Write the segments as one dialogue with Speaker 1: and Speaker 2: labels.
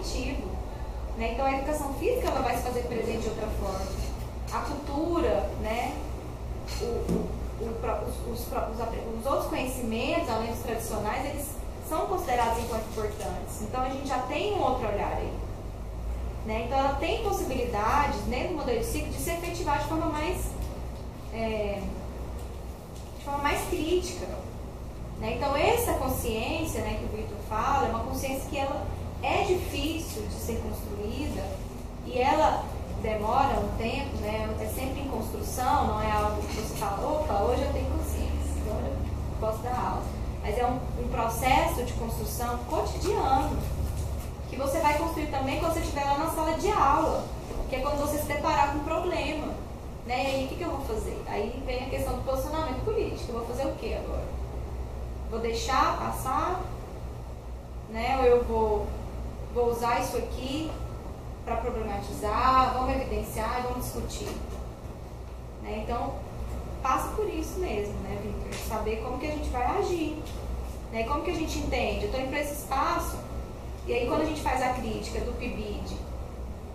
Speaker 1: afetivo. Né? Então a educação física ela vai se fazer presente de outra forma. A cultura, né? Os outros conhecimentos, além dos tradicionais, eles são considerados enquanto importantes. Então a gente já tem um outro olhar aí. Né? Então ela tem possibilidades, dentro do modelo de ciclo, de se efetivar de forma mais crítica. Né? Então essa consciência, né, que o Victor fala, é uma consciência que ela é difícil de ser construída e ela demora um tempo, né? É sempre em construção, não é algo que você fala, opa, hoje eu tenho consciência, agora eu posso dar aula. Mas é um processo de construção cotidiano, que você vai construir também quando você estiver lá na sala de aula, que é quando você se deparar com um problema. Né? E aí, o que eu vou fazer? Aí vem a questão do posicionamento político. Eu vou fazer o que agora? Vou deixar passar? Né? Ou eu vou usar isso aqui para problematizar, vamos evidenciar, vamos discutir. Né? Então, passa por isso mesmo, né, Victor? Saber como que a gente vai agir. Né? Como que a gente entende? Eu estou indo para esse espaço, e aí quando a gente faz a crítica do PIBID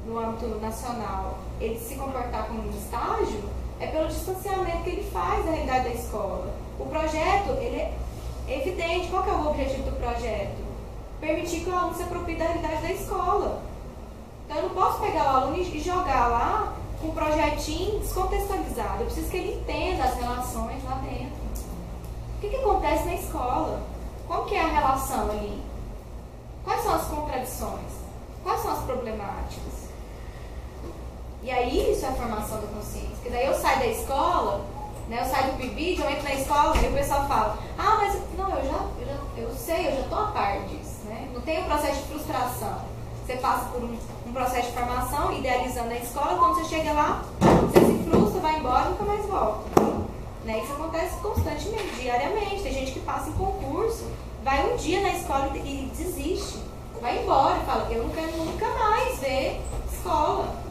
Speaker 1: no âmbito nacional, ele se comportar como um estágio, é pelo distanciamento que ele faz da realidade da escola. O projeto, ele é evidente. Qual que é o objetivo do projeto? Permitir que o aluno se aproprie da realidade da escola. Então eu não posso pegar o aluno e jogar lá com um projetinho descontextualizado. Eu preciso que ele entenda as relações lá dentro. O que acontece na escola? Qual que é a relação ali? Quais são as contradições? Quais são as problemáticas? E aí isso é a formação da consciência. Porque daí eu saio da escola, né, eu saio do PIBID, eu entro na escola e o pessoal fala, ah, mas não, eu sei, eu já estou a par disso. Né? Não tem o processo de frustração. Você passa por um processo de formação, idealizando a escola, quando você chega lá, você se frustra, vai embora e nunca mais volta. Né? Isso acontece constantemente, diariamente. Tem gente que passa em concurso, vai um dia na escola e desiste. Vai embora e fala, eu não quero nunca mais ver escola.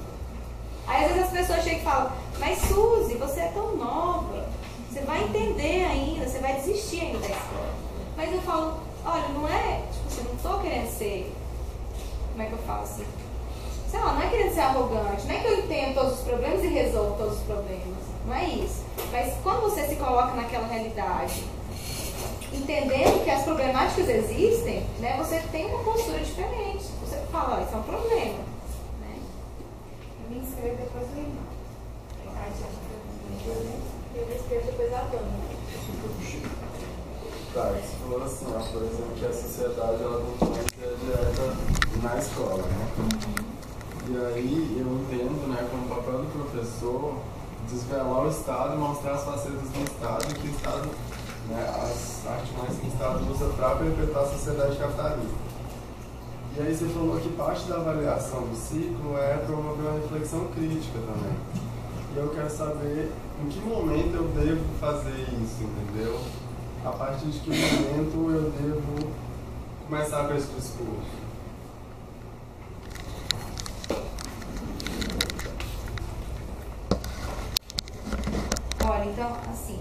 Speaker 1: Aí às vezes as pessoas chegam e falam, mas Suzy, você é tão nova, você vai entender ainda, você vai desistir ainda da escola. Mas eu falo, olha, não é, tipo assim, não estou querendo ser, como é que eu falo assim? Sei lá, não é querendo ser arrogante, não é que eu entendo todos os problemas e resolvo todos os problemas, não é isso. Mas quando você se coloca naquela realidade, entendendo que as problemáticas existem, né, você tem uma postura diferente. Você fala, ó, isso é um problema. Né?
Speaker 2: Eu me inscrevo depois do irmão. Eu me inscrevo depois da dona.
Speaker 3: Tá, você falou assim, ó, por exemplo, que a sociedade ela tem influência direta na escola, né? E aí eu entendo, né, como papel do professor, desvelar o Estado e mostrar as facetas do Estado, que o Estado, né, as artimanhas que o Estado usa para perpetuar a sociedade capitalista. E aí você falou que parte da avaliação do ciclo é promover uma reflexão crítica também. E eu quero saber em que momento eu devo fazer isso, entendeu? A partir de que momento eu devo começar com esse discurso?
Speaker 1: Olha, então, assim,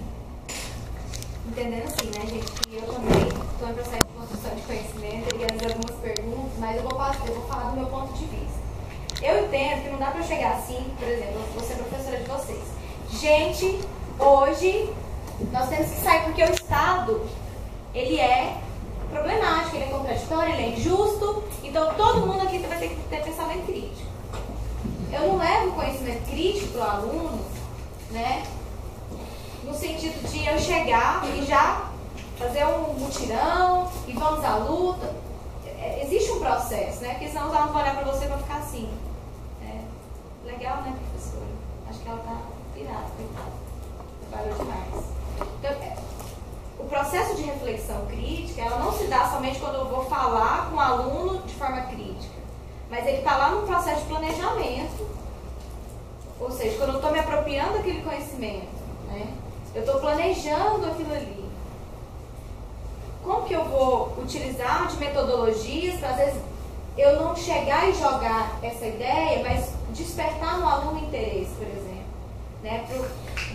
Speaker 1: entendendo assim, né, gente, que eu também estou em processo de construção de conhecimento, e fazer algumas perguntas, mas eu vou falar do meu ponto de vista. Eu entendo que não dá para chegar assim, por exemplo, eu vou ser professora de vocês. Gente, hoje nós temos que sair porque o Estado, ele é problemático, ele é contraditório, ele é injusto, então todo mundo aqui vai ter que ter pensamento crítico. Eu não levo conhecimento crítico para o aluno, né, no sentido de eu chegar e já fazer um mutirão e vamos à luta. Existe um processo, né, porque senão os alunos vão olhar para você e vão ficar assim. Legal, né, professora? Acho que ela está pirada, coitada. Trabalhou demais. Então, o processo de reflexão crítica, ela não se dá somente quando eu vou falar com o aluno de forma crítica, mas ele está lá no processo de planejamento, ou seja, quando eu estou me apropriando daquele conhecimento, né? Eu estou planejando aquilo ali. Como que eu vou utilizar de metodologias para, às vezes, eu não chegar e jogar essa ideia, mas despertar no aluno interesse, por exemplo, né?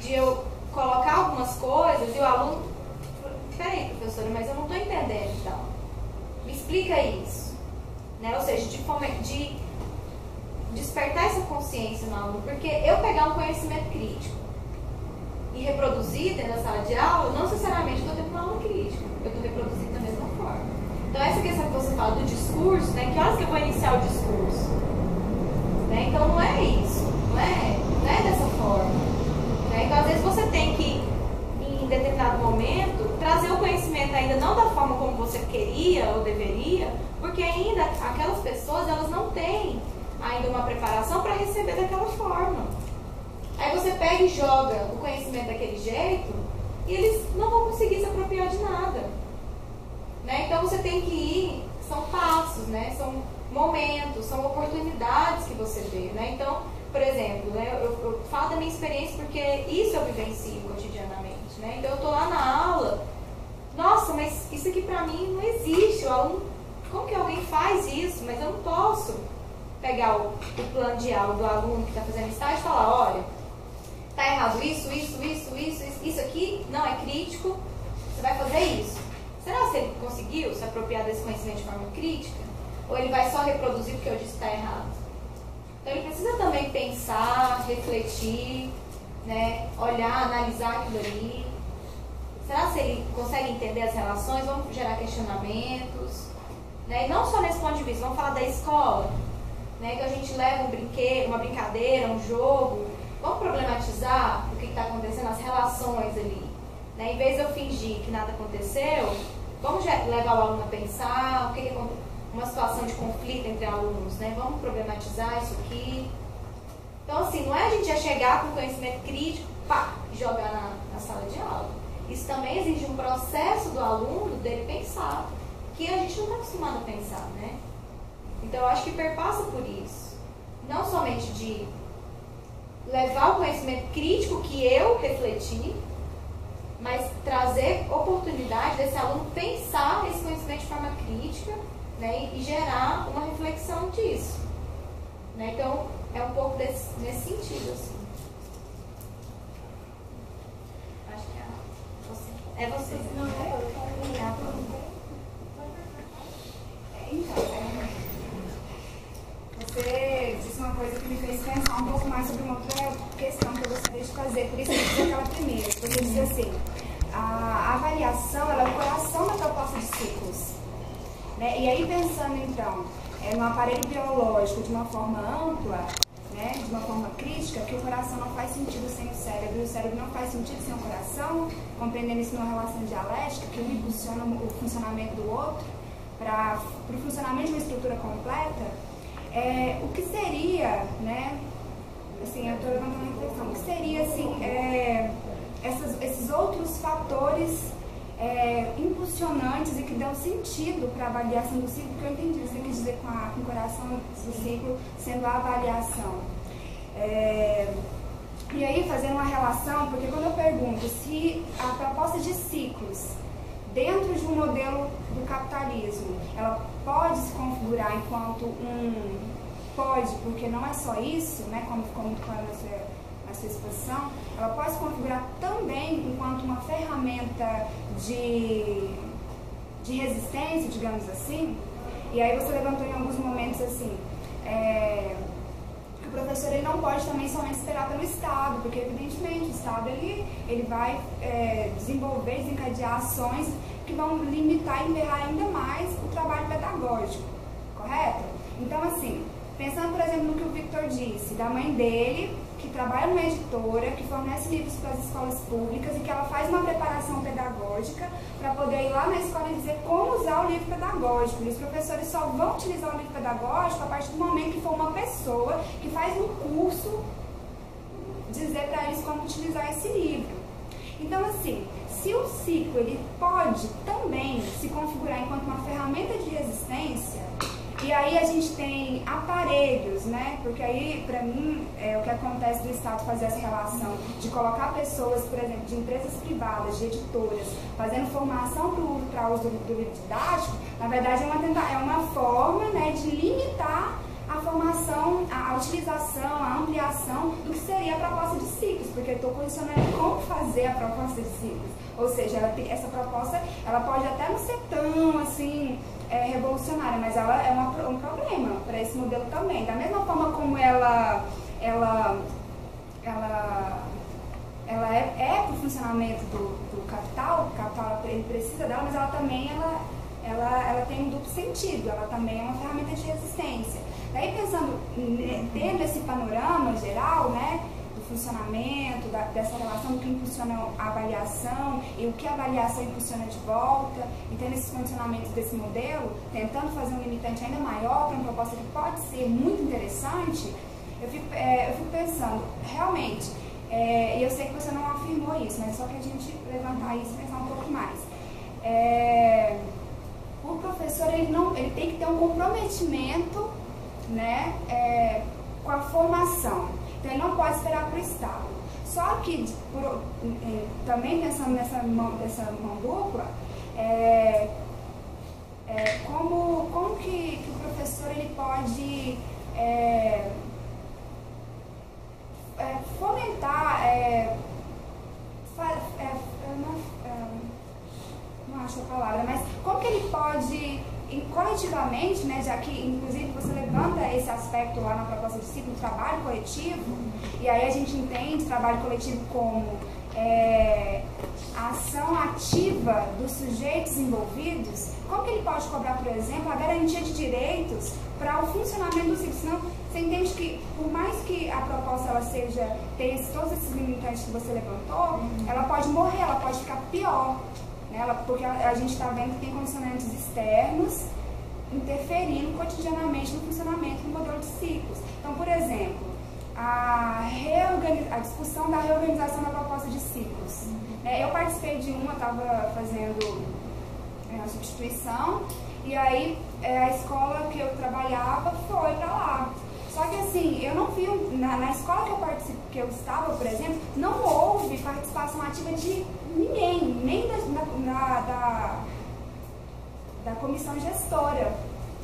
Speaker 1: De eu colocar algumas coisas e o aluno, peraí, professora, mas eu não estou entendendo, então. Me explica isso. né? Ou seja, de despertar essa consciência no aluno, porque eu pegar um conhecimento crítico e reproduzir dentro da sala de aula, não necessariamente estou tendo uma aula crítica, eu estou reproduzindo da mesma forma. Então essa questão que você fala do discurso, né? Que horas que eu vou iniciar o discurso? Né? Então não é isso, não é dessa forma. Né? Então às vezes você tem que, em determinado momento, trazer o conhecimento ainda não da forma como você queria ou deveria, porque ainda aquelas pessoas, elas não têm ainda uma preparação para receber daquela forma. Aí você pega e joga o conhecimento daquele jeito e eles não vão conseguir se apropriar de nada. Né? Então você tem que ir, são passos, né? São momentos, são oportunidades que você vê. Né? Então, por exemplo, né? eu falo da minha experiência porque isso eu vivencio cotidianamente. Né? Então eu estou lá na aula, nossa, mas isso aqui para mim não existe. O aluno, como que alguém faz isso? Mas eu não posso pegar o plano de aula do aluno que está fazendo estágio e falar, olha, está errado isso aqui não é crítico, você vai fazer isso. Será que ele conseguiu se apropriar desse conhecimento de forma crítica? Ou ele vai só reproduzir porque eu disse que está errado? Então ele precisa também pensar, refletir, né, olhar, analisar aquilo ali. Será que ele consegue entender as relações? Vamos gerar questionamentos. Né? E não só nesse ponto de vista, vamos falar da escola. Né, que a gente leva um brinquedo, uma brincadeira, um jogo, vamos problematizar o que está acontecendo, as relações ali. Né, em vez de eu fingir que nada aconteceu, vamos levar o aluno a pensar, o que é uma situação de conflito entre alunos, né? Vamos problematizar isso aqui. Então, assim, não é a gente já chegar com conhecimento crítico, pá, e jogar na sala de aula. Isso também exige um processo do aluno dele pensar, que a gente não está acostumado a pensar, né? Então, eu acho que perpassa por isso. Não somente de levar o conhecimento crítico que eu refleti, mas trazer oportunidade desse aluno pensar esse conhecimento de forma crítica, né, e gerar uma reflexão disso. Né? Então, é um pouco nesse sentido, assim. Acho que é você.
Speaker 2: Não,
Speaker 4: você disse uma coisa que me fez pensar um pouco mais sobre uma outra questão que eu gostaria de fazer, por isso eu fiz aquela primeira. Você disse assim, a avaliação ela é o coração da proposta de ciclos. Né? E aí pensando então no aparelho biológico de uma forma ampla, né, de uma forma crítica, que o coração não faz sentido sem o cérebro, e o cérebro não faz sentido sem o coração, compreendendo isso numa relação dialética, que um impulsiona o funcionamento do outro, para o funcionamento de uma estrutura completa, o que seria, né, assim, eu estou levantando uma reflexão, o que seria, assim, esses outros fatores impulsionantes e que dão sentido para a avaliação do ciclo, que eu entendi, você quis dizer com o coração do ciclo sendo a avaliação. E aí, fazendo uma relação, porque quando eu pergunto se a proposta de ciclos dentro de um modelo do capitalismo, ela pode se configurar enquanto pode, porque não é só isso, né, como ficou muito claro na sua exposição, ela pode se configurar também enquanto uma ferramenta de resistência, digamos assim. E aí você levantou em alguns momentos assim, que o professor ele não pode também somente esperar pelo Estado, porque evidentemente o Estado ele vai desenvolver, desencadear ações que vão limitar e emperrar ainda mais o trabalho pedagógico, correto? Então assim, pensando por exemplo no que o Victor disse, da mãe dele, que trabalha numa editora, que fornece livros para as escolas públicas e que ela faz uma preparação pedagógica para poder ir lá na escola e dizer como usar o livro pedagógico. E os professores só vão utilizar o livro pedagógico a partir do momento que for uma pessoa que faz um curso dizer para eles como utilizar esse livro. Então, assim, se o ciclo ele pode também se configurar enquanto uma ferramenta de resistência, e aí a gente tem aparelhos, né? Porque aí, para mim, o que acontece do Estado fazer essa relação de colocar pessoas, por exemplo, de empresas privadas, de editoras, fazendo formação para uso do livro didático, na verdade é uma forma, né, de limitar a a formação, a utilização, a ampliação do que seria a proposta de ciclos, porque eu estou condicionando como fazer a proposta de ciclos. Ou seja, essa proposta ela pode até não ser tão assim revolucionária, mas ela é um problema para esse modelo também. Da mesma forma como ela é para o funcionamento do capital, o capital ele precisa dela, mas ela também ela tem um duplo sentido, ela também é uma ferramenta de resistência. Daí pensando, tendo esse panorama geral, né, do funcionamento, dessa relação do que impulsiona a avaliação e o que a avaliação impulsiona de volta, e tendo esses condicionamentos desse modelo, tentando fazer um limitante ainda maior para uma proposta que pode ser muito interessante, eu fico pensando, realmente, e eu sei que você não afirmou isso, mas só que a gente levantar isso e pensar um pouco mais. O professor ele tem que ter um comprometimento, né, com a formação. Então ele não pode esperar para o Estado. Só que, também pensando nessa mão dupla, como que o professor ele pode fomentar, não acho a palavra, mas como que ele pode, coletivamente, né, já que inclusive você levanta esse aspecto lá na proposta de ciclo, trabalho coletivo, e aí a gente entende trabalho coletivo como a ação ativa dos sujeitos envolvidos, como que ele pode cobrar, por exemplo, a garantia de direitos para o funcionamento do ciclo? Senão, você entende que, por mais que a proposta ela tenha todos esses limitantes que você levantou, ela pode morrer, ela pode ficar pior, né? Porque a gente está vendo que tem condicionantes externos interferindo cotidianamente no funcionamento do modelo de ciclos. Então, por exemplo, a discussão da reorganização da proposta de ciclos. Eu participei de uma, estava fazendo a substituição, e aí a escola que eu trabalhava foi para lá. Só que assim, eu não vi, na escola que eu estava, por exemplo, não houve participação ativa de ninguém, nem da comissão gestora,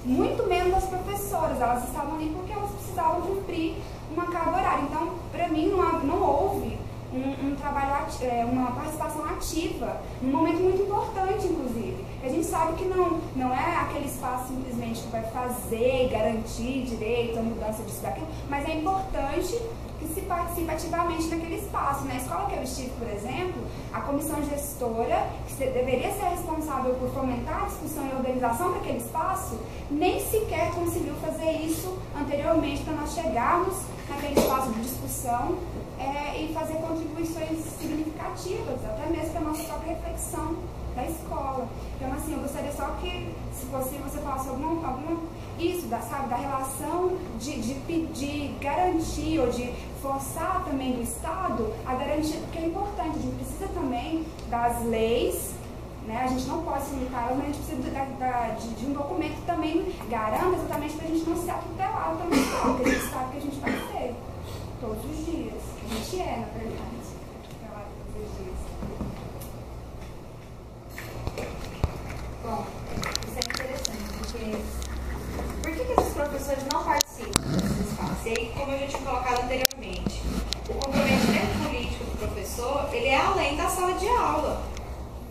Speaker 4: muito menos das professoras. Elas estavam ali porque elas precisavam cumprir uma carga horária. Então, para mim, não houve um trabalho, uma participação ativa, num momento muito importante, inclusive. A gente sabe que não é aquele espaço simplesmente que vai fazer, garantir direito, a mudança disso, daquilo, mas é importante que se participe ativamente naquele espaço. Na escola que eu estive, por exemplo, a comissão gestora, que deveria ser responsável por fomentar a discussão e organização daquele espaço, nem sequer conseguiu fazer isso anteriormente para nós chegarmos naquele espaço de discussão e fazer contribuições significativas, até mesmo para a nossa própria reflexão da escola. Então, assim, eu gostaria só que, se possível, você falasse isso, da relação de pedir, garantir ou de forçar também do Estado a garantia, porque é importante, a gente precisa também das leis, né? A gente não pode se limitar, mas a gente precisa de um documento que também garanta exatamente para a gente não ser atropelado pelo Estado, porque a gente sabe que a gente vai ser todos os dias, que a gente na verdade, atropelado todos os dias.
Speaker 1: Bom, isso é interessante, porque por que esses professores não participam desse espaço? E aí, como eu já tinha colocado anteriormente, o comprometimento político do professor, ele é além da sala de aula,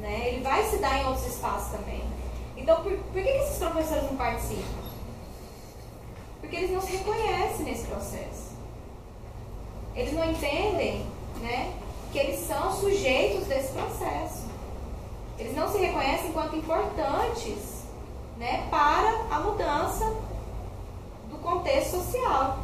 Speaker 1: né? Ele vai se dar em outros espaços também. Então, por que esses professores não participam? Porque eles não se reconhecem nesse processo. Eles não entendem, né, que eles são sujeitos desse processo. Eles não se reconhecem enquanto importantes, né, para a mudança do contexto social.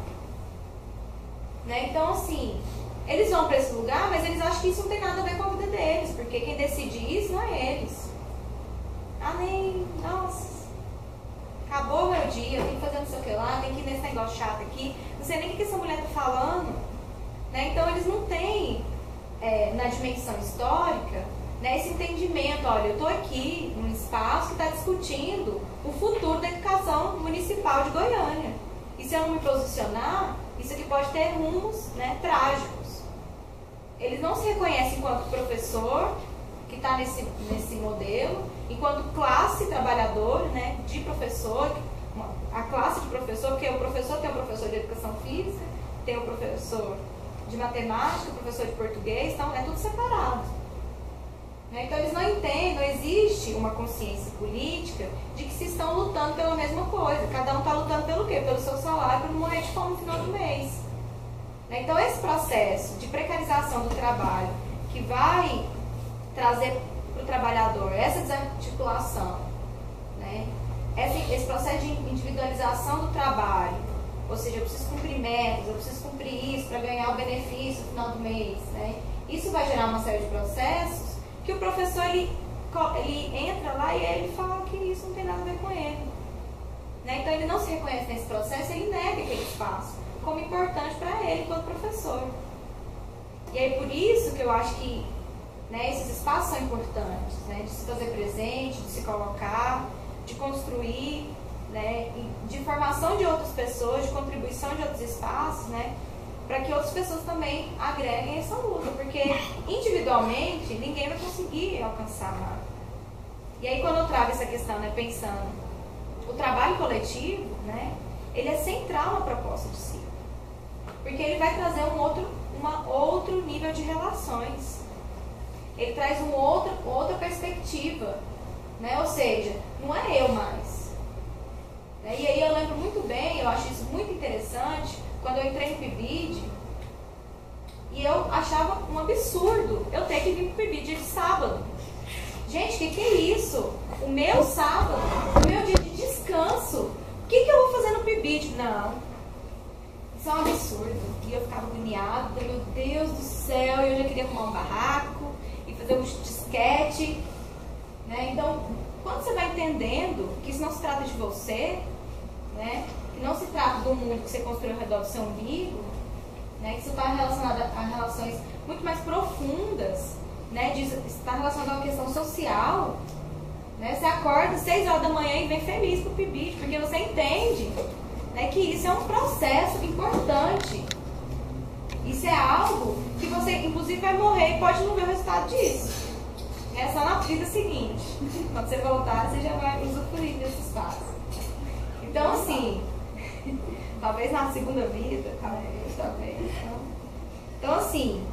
Speaker 1: Né? Então, assim, eles vão para esse lugar, mas eles acham que isso não tem nada a ver com a vida deles, porque quem decide isso não é eles. Nossa, acabou o meu dia, eu tenho que fazer não sei o que lá, tenho que ir nesse negócio chato aqui, não sei nem o que essa mulher está falando. Né? Então, eles não têm, na dimensão histórica, né, esse entendimento, olha, eu estou aqui num espaço que está discutindo o futuro da educação municipal de Goiânia. E se eu não me posicionar, isso aqui pode ter rumos, né, trágicos. Eles não se reconhecem enquanto professor, que está nesse modelo, enquanto classe trabalhadora, né, de professor, a classe de professor, porque o professor tem o professor de educação física, tem o professor de matemática, o professor de português, então é tudo separado. Então eles não entendem, não existe uma consciência política de que se estão lutando pela mesma coisa. Cada um está lutando pelo quê? Pelo seu salário, para não morrer de fome no final do mês. Então esse processo de precarização do trabalho, que vai trazer para o trabalhador essa desarticulação, né? Esse processo de individualização do trabalho, ou seja, eu preciso cumprir metas, eu preciso cumprir isso para ganhar o benefício no final do mês, né? Isso vai gerar uma série de processos que o professor ele entra lá e ele fala que isso não tem nada a ver com ele, né? Então ele não se reconhece nesse processo, ele nega aquele espaço como importante para ele enquanto professor. E aí por isso que eu acho que, né, esses espaços são importantes, né, de se fazer presente, de se colocar, de construir, né, de formação de outras pessoas, de contribuição de outros espaços, né, para que outras pessoas também agreguem essa luta, porque individualmente ninguém vai conseguir alcançar nada. E aí quando eu trago essa questão, né, pensando, o trabalho coletivo, né, ele é central na proposta de si, porque ele vai trazer um outro nível de relações, ele traz outra perspectiva, né, ou seja, não é eu mais. E aí eu lembro muito bem, eu acho isso muito interessante, quando eu entrei no PIBID, e eu achava um absurdo eu ter que vir para o PIBID dia de sábado. Gente, o que é isso? O meu sábado, o meu dia de descanso, o que eu vou fazer no PIBID? Não, isso é um absurdo. E eu ficava agoniada, meu Deus do céu, eu já queria arrumar um barraco e fazer um disquete, né? Então, quando você vai entendendo que isso não se trata de você, né? Que não se trata do mundo que você construiu ao redor do seu umbigo, né? Que isso está relacionado a relações muito mais profundas, né? Está relacionado a uma questão social, né? Você acorda às 6 horas da manhã e vem feliz para o PIBID, porque você entende, né, que isso é um processo importante. Isso é algo que você, inclusive, vai morrer e pode não ver o resultado disso. É só na vida seguinte. Quando você voltar, você já vai usufruir desse espaço. Então, assim, talvez na segunda vida, talvez. Então, assim,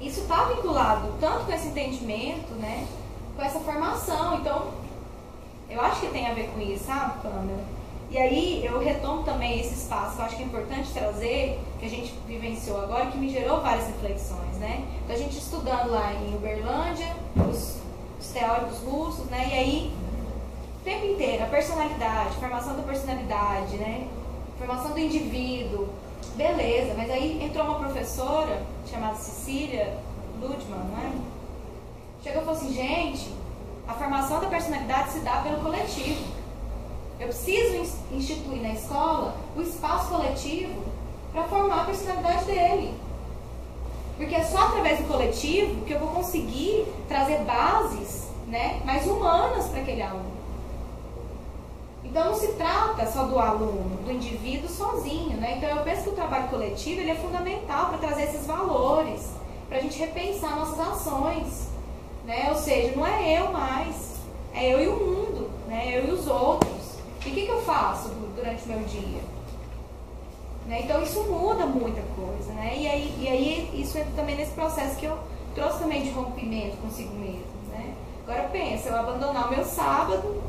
Speaker 1: isso está vinculado tanto com esse entendimento, né, com essa formação. Então, eu acho que tem a ver com isso, sabe, Pamela? E aí, eu retomo também esse espaço que eu acho que é importante trazer, que a gente vivenciou agora, que me gerou várias reflexões, né? Então, a gente estudando lá em Uberlândia, os teóricos russos, né? E aí, o tempo inteiro, a personalidade, formação da personalidade, né? Formação do indivíduo, beleza, mas aí entrou uma professora chamada Cecília Ludman, né? Chegou e falou assim, gente, a formação da personalidade se dá pelo coletivo. Eu preciso instituir na escola o espaço coletivo para formar a personalidade dele. Porque é só através do coletivo que eu vou conseguir trazer bases, né, mais humanas para aquele aluno. Então não se trata só do aluno, do indivíduo sozinho, né? Então eu penso que o trabalho coletivo ele é fundamental para trazer esses valores, para a gente repensar nossas ações, né? Ou seja, não é eu mais, é eu e o mundo, né? Eu e os outros. E o que eu faço durante o meu dia? Né? Então isso muda muita coisa, né? E aí isso entra também nesse processo que eu trouxe também de rompimento consigo mesmo, né? Agora pensa, eu abandonar o meu sábado,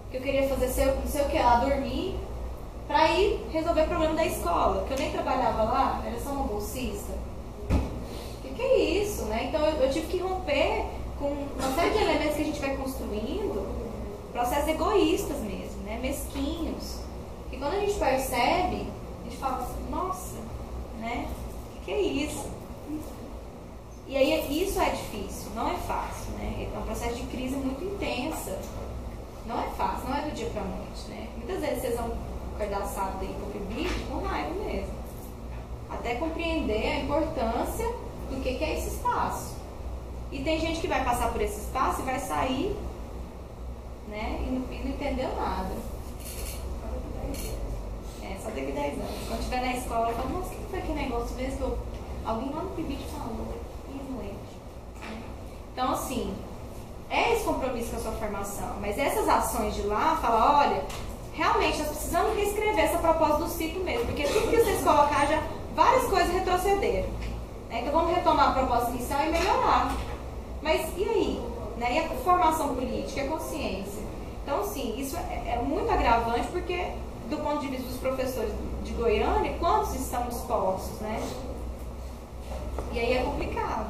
Speaker 1: que eu queria fazer não sei o que lá, dormir, para ir resolver o problema da escola, que eu nem trabalhava lá, era só uma bolsista. O que é isso, né? Então eu tive que romper com uma série de elementos que a gente vai construindo, processos egoístas mesmo, né? Mesquinhos. E quando a gente percebe, a gente fala assim, nossa, né? O que é isso? E aí isso é difícil, não é fácil, né? É um processo de crise muito intensa. Não é fácil, não é do dia pra noite, né? Muitas vezes vocês vão acordar sábado aí pro PIBID com raiva mesmo. Até compreender a importância do que é esse espaço. E tem gente que vai passar por esse espaço e vai sair, né? E não entendeu nada. Só daqui 10 anos. Quando estiver na escola, eu falo, nossa, o que foi aquele negócio mesmo que alguém lá no PIBID falou? E não lembro. Então, assim, é esse compromisso com a sua formação. Mas essas ações de lá, fala, olha, realmente nós precisamos reescrever essa proposta do ciclo mesmo, porque tudo que vocês colocaram já, várias coisas retrocederam. Né? Então vamos retomar a proposta inicial e melhorar. Mas e aí? Né? E a formação política, a consciência? Então, sim, isso é muito agravante, porque do ponto de vista dos professores de Goiânia, quantos estão dispostos, né? E aí é complicado.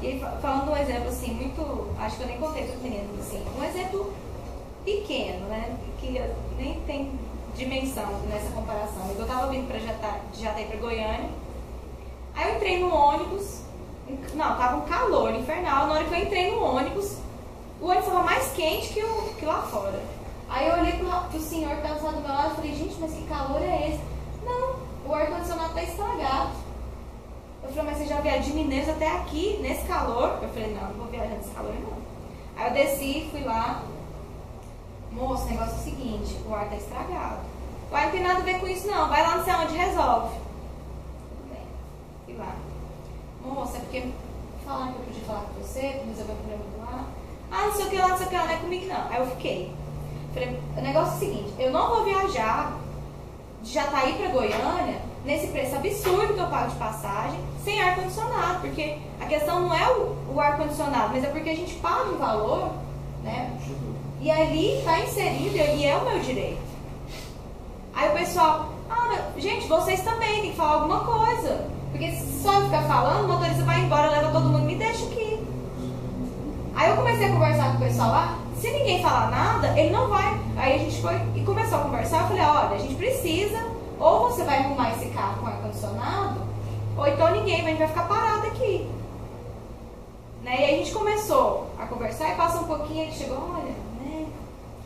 Speaker 1: E aí, falando de um exemplo assim, muito, acho que eu nem contei para os meninos, assim, um exemplo pequeno, né? Que nem tem dimensão nessa comparação. Eu estava vindo de Jataí para Goiânia, aí eu entrei no ônibus, não, tava um calor infernal, na hora que eu entrei no ônibus, o ônibus estava mais quente que lá fora. Aí eu olhei pro senhor que estava do meu lado e falei, gente, mas que calor é esse? Não, o ar-condicionado está estragado. Eu falei, mas você já viajou de Mineiros até aqui, nesse calor? Eu falei, não vou viajar nesse calor não. Aí eu desci, fui lá, moço, o negócio é o seguinte, o ar está estragado. O ar não tem nada a ver com isso não, vai lá não sei onde, resolve. Tudo bem, fui lá. Moça, é porque falaram que eu podia falar com você, para resolver o problema do ar. Ah, não sei o que lá, não sei o que lá, não é comigo não. Aí eu fiquei. Falei, o negócio é o seguinte, eu não vou viajar de Jataí para Goiânia nesse preço absurdo que eu pago de passagem, sem ar-condicionado, porque a questão não é o ar-condicionado, mas é porque a gente paga um valor, né? E ali está inserido e é o meu direito. Aí o pessoal, gente, vocês também tem que falar alguma coisa, porque se só eu ficar falando, o motorista vai embora, leva todo mundo e me deixa aqui. Aí eu comecei a conversar com o pessoal lá, se ninguém falar nada, ele não vai. Aí a gente foi e começou a conversar, eu falei, olha, a gente precisa, ou você vai arrumar esse carro com ar-condicionado, ou então ninguém, a gente vai ficar parado aqui. Né? E aí a gente começou a conversar e passou um pouquinho, ele chegou, olha, né?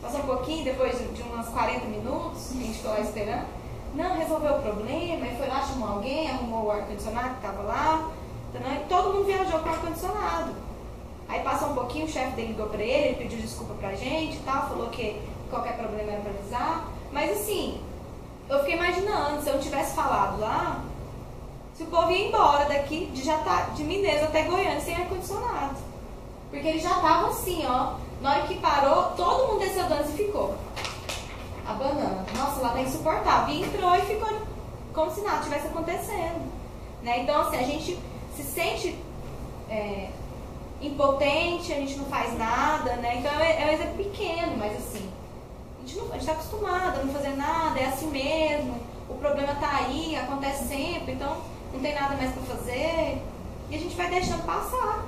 Speaker 1: Passou um pouquinho, depois de umas 40 minutos, a gente ficou lá esperando. Não, resolveu o problema, aí foi lá, chamou alguém, arrumou o ar-condicionado que estava lá, e todo mundo viajou com o ar-condicionado. Aí passou um pouquinho, o chefe dele ligou pra ele pediu desculpa pra gente e tal, falou que qualquer problema era pra avisar. Mas assim, eu fiquei imaginando, se eu não tivesse falado lá, se o povo ia embora daqui, de Mineiros até Goiânia, sem ar-condicionado. Porque ele já tava assim, ó, na hora que parou, todo mundo desceu do ônibus e ficou abanando. Nossa, lá tá insuportável. E entrou e ficou como se nada tivesse acontecendo. Né? Então, assim, a gente se sente impotente, a gente não faz nada, né? Então é um exemplo pequeno, mas assim, a gente está acostumado a não fazer nada, é assim mesmo, o problema está aí, acontece sempre, então não tem nada mais para fazer, e a gente vai deixando passar,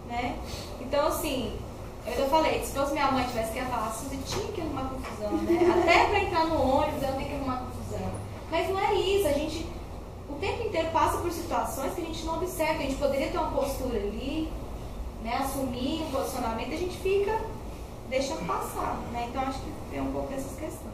Speaker 1: né? Então assim, eu falei, se fosse minha mãe tivesse que falar, Suzy tinha que arrumar confusão, né? Até para entrar no ônibus ela tem que arrumar confusão. Mas não é isso, a gente o tempo inteiro passa por situações que a gente não observa, a gente poderia ter uma postura ali, né, assumir um posicionamento, a gente fica deixando passar, né? Então acho que tem um pouco dessas questões.